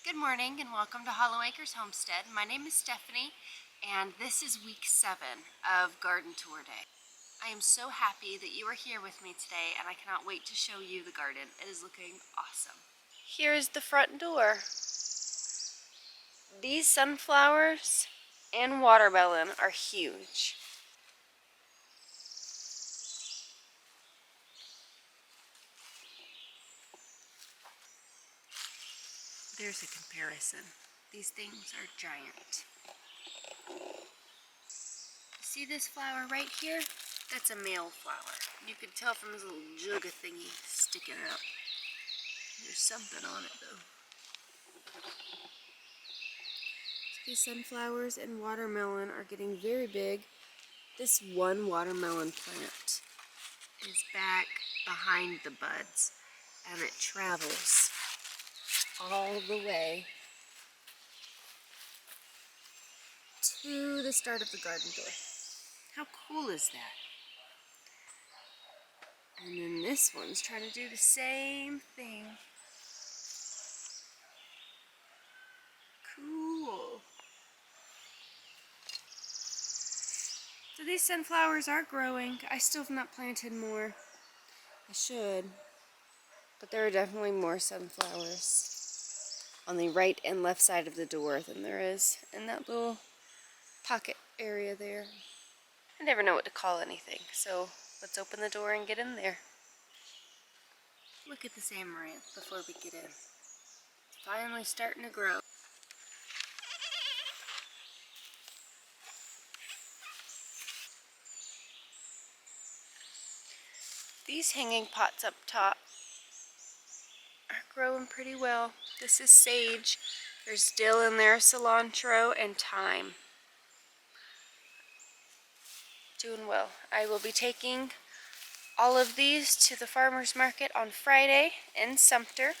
Good morning and welcome to Hollow Acres Homestead. My name is Stephanie and this is week 7 of Garden Tour Day. I am so happy that you are here with me today and I cannot wait to show you the garden. It is looking awesome. Here's the front door. These sunflowers and watermelon are huge. There's a comparison. These things are giant. See this flower right here? That's a male flower. You can tell from this little jugga thingy sticking out. There's something on it though. These sunflowers and watermelon are getting very big. This one watermelon plant is back behind the buds and it travels all the way to the start of the garden door. How cool is that? And then this one's trying to do the same thing. Cool. So these sunflowers are growing. I still have not planted more. I should. But there are definitely more sunflowers on the right and left side of the door than there is in that little pocket area there. I never know what to call anything, so let's open the door and get in there. Look at this amaranth before we get in. It's finally starting to grow. These hanging pots up top are growing pretty well. This is sage. There's dill in there, cilantro, and thyme. Doing well. I will be taking all of these to the farmer's market on Friday in Sumter,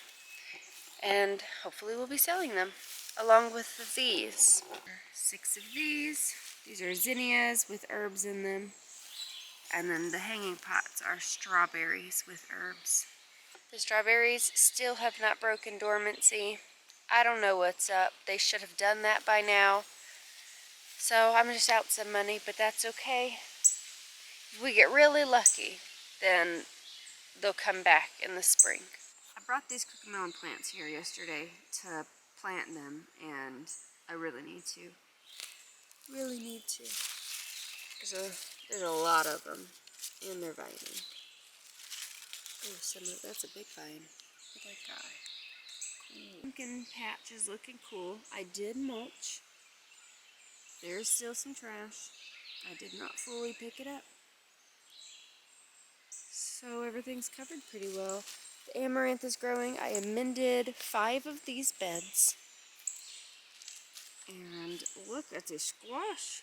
and hopefully we'll be selling them along with these. 6 of these. These are zinnias with herbs in them. And then the hanging pots are strawberries with herbs. The strawberries still have not broken dormancy. I don't know what's up. They should have done that by now. So I'm just out some money, but that's okay. If we get really lucky, then they'll come back in the spring. I brought these cucamelon plants here yesterday to plant them, and I really need to. There's a lot of them, and they're vining. Oh, that's a big vine. Look at that guy. Cool. Pumpkin patch is looking cool. I did mulch. There's still some trash. I did not fully pick it up. So everything's covered pretty well. The amaranth is growing. I amended 5 of these beds. And look at this squash.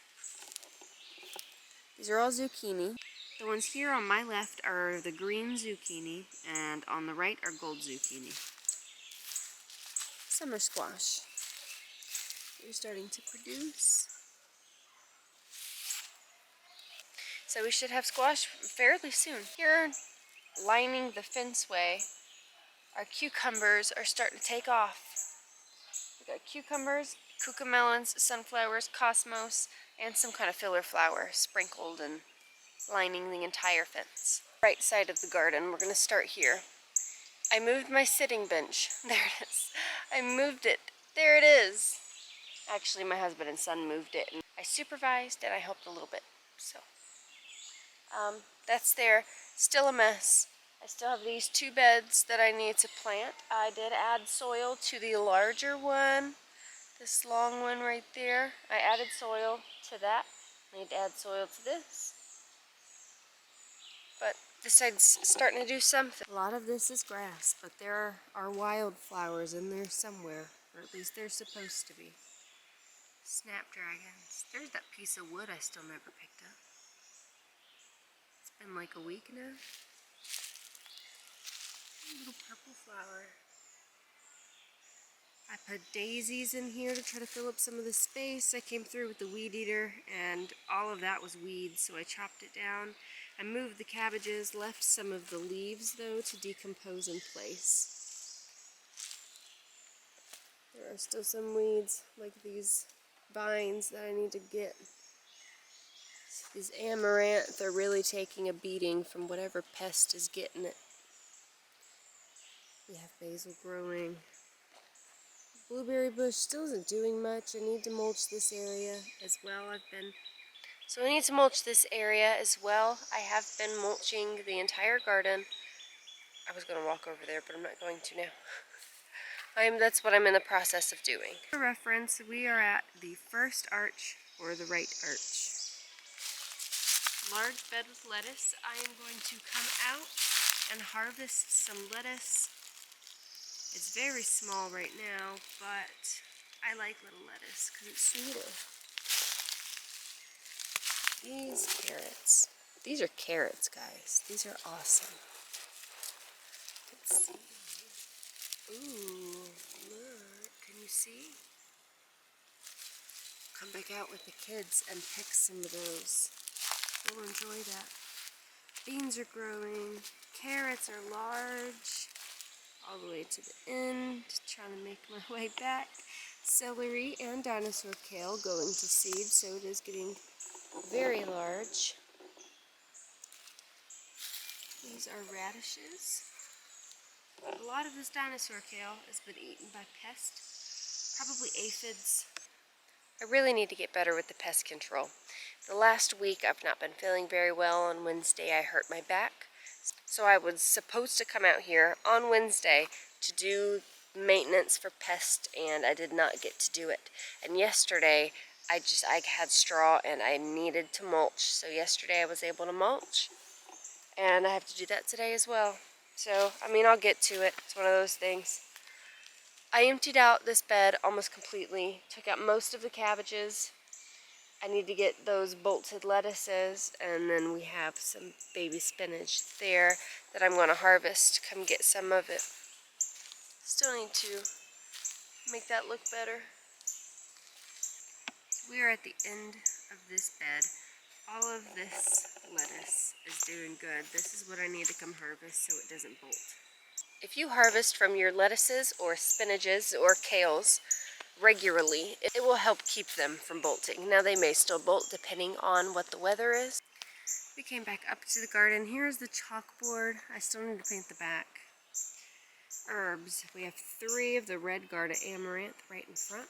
These are all zucchini. The ones here on my left are the green zucchini, and on the right are gold zucchini. Summer squash. They're starting to produce. So we should have squash fairly soon. Here, lining the fenceway, our cucumbers are starting to take off. We got cucumbers, cucamelons, sunflowers, cosmos, and some kind of filler flower sprinkled and lining the entire fence. Right side of the garden, we're going to start here. I moved my sitting bench. There it is. I moved it. There it is. Actually, my husband and son moved it, and I supervised and I helped a little bit. So, that's there. Still a mess. I still have these 2 beds that I need to plant. I did add soil to the larger one. This long one right there. I added soil to that. I need to add soil to this. But this side's starting to do something. A lot of this is grass, but there are wildflowers in there somewhere. Or at least they're supposed to be. Snapdragons. There's that piece of wood I still never picked up. It's been like a week now. A little purple flower. I put daisies in here to try to fill up some of the space. I came through with the weed eater and all of that was weeds, so I chopped it down. I moved the cabbages, left some of the leaves though to decompose in place. There There are still some weeds, like these vines that I need to get. These amaranth are really taking a beating from whatever pest is getting it. We have basil growing. Blueberry bush still isn't doing much. I need to mulch this area as well. So I need to mulch this area as well. I have been mulching the entire garden. I was going to walk over there, but I'm not going to now. That's what I'm in the process of doing. For reference, we are at the first arch, or the right arch. Large bed with lettuce. I am going to come out and harvest some lettuce. It's very small right now, but I like little lettuce because it's sweeter. These carrots. These are carrots, guys. These are awesome. Let's see. Ooh, look. Can you see? Come back out with the kids and pick some of those. We'll enjoy that. Beans are growing. Carrots are large. All the way to the end. Trying to make my way back. Celery and dinosaur kale going to seed, so it is getting very large. These are radishes. A lot of this dinosaur kale has been eaten by pests, probably aphids. I really need to get better with the pest control. The last week I've not been feeling very well. On Wednesday I hurt my back. So I was supposed to come out here on Wednesday to do maintenance for pests, and I did not get to do it. And yesterday I had straw and I needed to mulch. So yesterday I was able to mulch, and I have to do that today as well. So, I mean, I'll get to it. It's one of those things. I emptied out this bed almost completely, took out most of the cabbages. I need to get those bolted lettuces, and then we have some baby spinach there that I'm going to harvest. Come get some of it. Still need to make that look better. We are at the end of this bed. All of this lettuce is doing good. This is what I need to come harvest so it doesn't bolt. If you harvest from your lettuces or spinaches or kales regularly, it will help keep them from bolting. Now they may still bolt depending on what the weather is. We came back up to the garden. Here's the chalkboard. I still need to paint the back. Herbs. We have 3 of the red Garda amaranth right in front.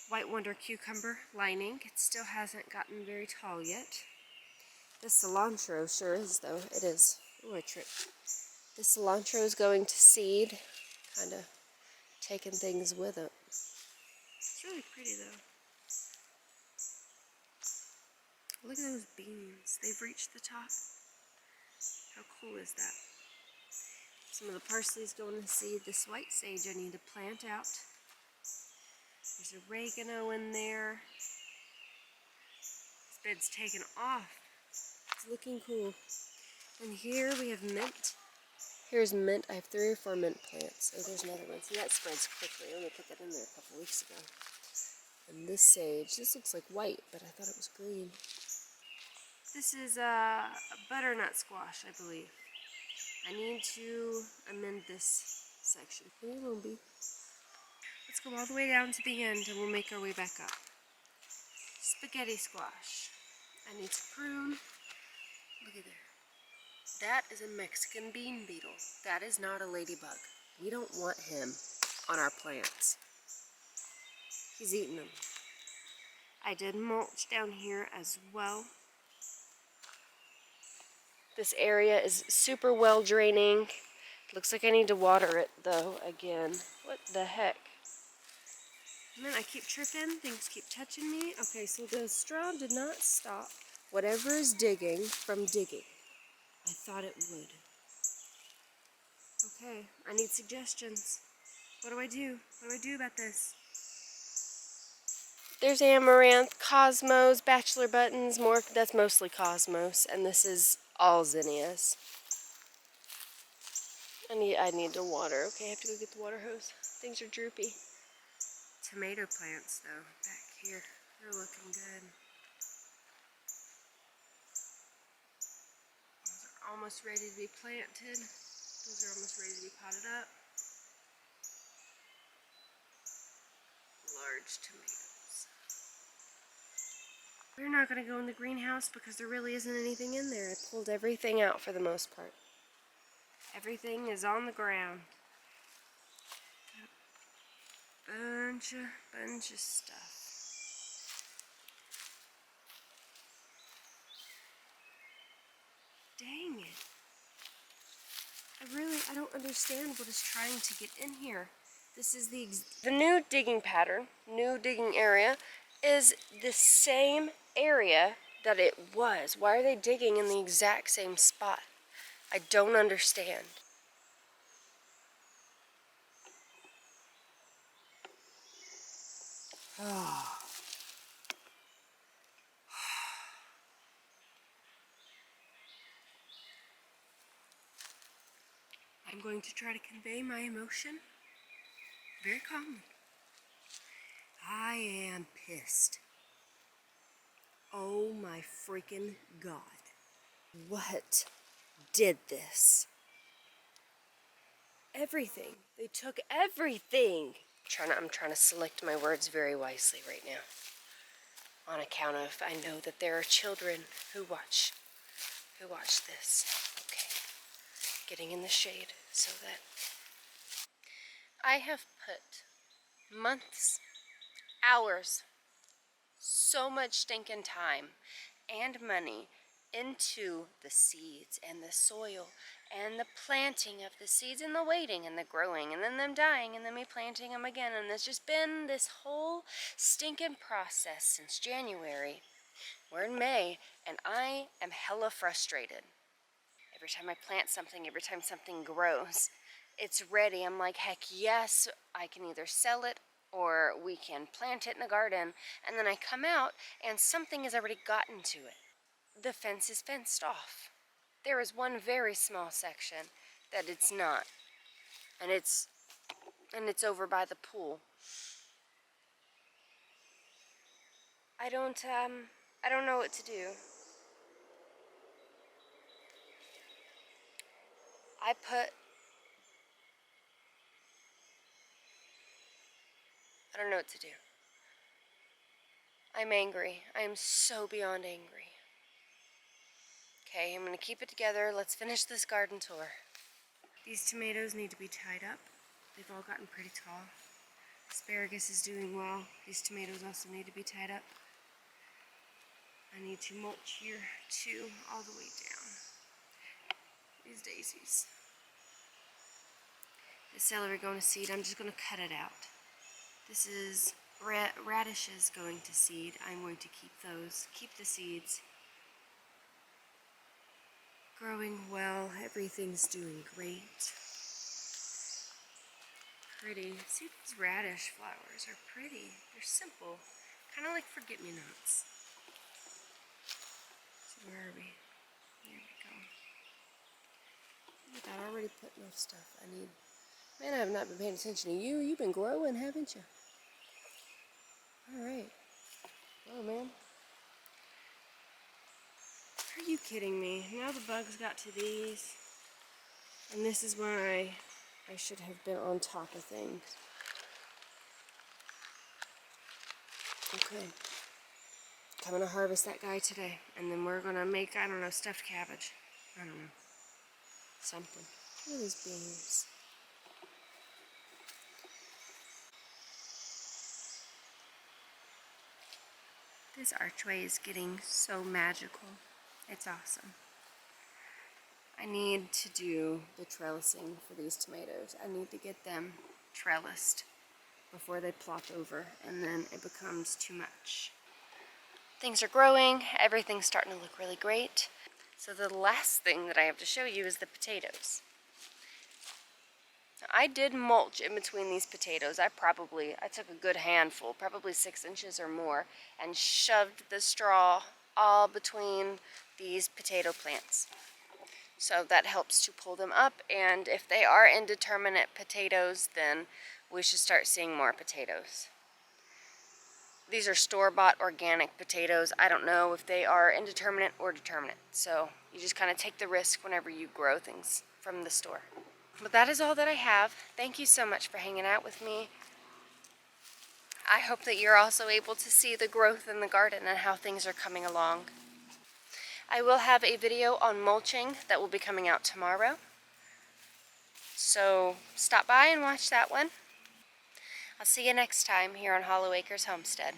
White Wonder cucumber lining. It still hasn't gotten very tall yet. This cilantro sure is, though. It is. Ooh, I tripped. This cilantro is going to seed. Kind of taking things with it. It's really pretty, though. Look at those beans. They've reached the top. How cool is that? Some of the parsley's going to seed. This white sage I need to plant out. There's oregano in there. This bed's taken off. It's looking cool. And here we have mint. Here's mint. I have 3 or 4 mint plants. Oh, there's another one. See, that spreads quickly. I only put that in there a couple weeks ago. And this sage. This looks like white, but I thought it was green. This is a butternut squash, I believe. I need to amend this section. Hey, little bee. Let's go all the way down to the end and we'll make our way back up. Spaghetti squash. I need to prune. Look at there. That is a Mexican bean beetle. That is not a ladybug. We don't want him on our plants. He's eating them. I did mulch down here as well. This area is super well draining. Looks like I need to water it though again. What the heck? Man, I keep tripping. Things keep touching me. Okay, so the straw did not stop whatever is digging from digging. I thought it would. Okay, I need suggestions. What do I do? What do I do about this? There's amaranth, cosmos, bachelor buttons, more. That's mostly cosmos, and this is all zinnias. I need to water. Okay, I have to go get the water hose. Things are droopy. Tomato plants, though, back here. They're looking good. Those are almost ready to be planted. Those are almost ready to be potted up. large tomatoes. We're not going to go in the greenhouse because there really isn't anything in there. I pulled everything out for the most part. Everything is on the ground. Bunch of stuff. Dang it. I don't understand what is trying to get in here. This is the new digging pattern, new digging area, is the same area that it was. Why are they digging in the exact same spot? I don't understand. Oh. I'm going to try to convey my emotion very calmly. I am pissed. Oh my freaking God. What did this? Everything. They took everything. I'm trying to select my words very wisely right now. On account of, I know that there are children who watch this. Okay. Getting in the shade so that I have put months, hours, so much stinking time and money into the seeds and the soil and the planting of the seeds and the waiting and the growing and then them dying and then me planting them again. And there's just been this whole stinking process since January. We're in May and I am hella frustrated. Every time I plant something, every time something grows, it's ready. I'm like, heck yes, I can either sell it or we can plant it in the garden. And then I come out and something has already gotten to it. The fence is fenced off. There is one very small section that it's not. And it's over by the pool. I don't know what to do. I don't know what to do. I'm angry. I am so beyond angry. Okay, I'm gonna keep it together. Let's finish this garden tour. These tomatoes need to be tied up. They've all gotten pretty tall. Asparagus is doing well. These tomatoes also need to be tied up. I need to mulch here too, all the way down. These daisies. The celery going to seed, I'm just going to cut it out. This is radishes going to seed. I'm going to keep those, keep the seeds. Growing well, everything's doing great. Pretty. See, these radish flowers are pretty. They're simple, kind of like forget-me-nots. So where are we? There we go. Look, I already put enough stuff I need. Man, I have not been paying attention to you. You've been growing, haven't you? Alright. Oh, man. Are you kidding me? Now the bugs got to these. And this is why I should have been on top of things. Okay. Coming to harvest that guy today. And then we're going to make, I don't know, stuffed cabbage. I don't know. Something. Look at these beans. This archway is getting so magical. It's awesome. I need to do the trellising for these tomatoes. I need to get them trellised before they plop over, and then it becomes too much. Things are growing. Everything's starting to look really great. So the last thing that I have to show you is the potatoes. Now, I did mulch in between these potatoes. I took a good handful, probably 6 inches or more, and shoved the straw all between these potato plants. So that helps to pull them up, and if they are indeterminate potatoes, then we should start seeing more potatoes. These are store-bought organic potatoes. I don't know if they are indeterminate or determinate, so you just kind of take the risk whenever you grow things from the store. But that is all that I have. Thank you so much for hanging out with me. I hope that you're also able to see the growth in the garden and how things are coming along. I will have a video on mulching that will be coming out tomorrow. So stop by and watch that one. I'll see you next time here on Hollow Acres Homestead.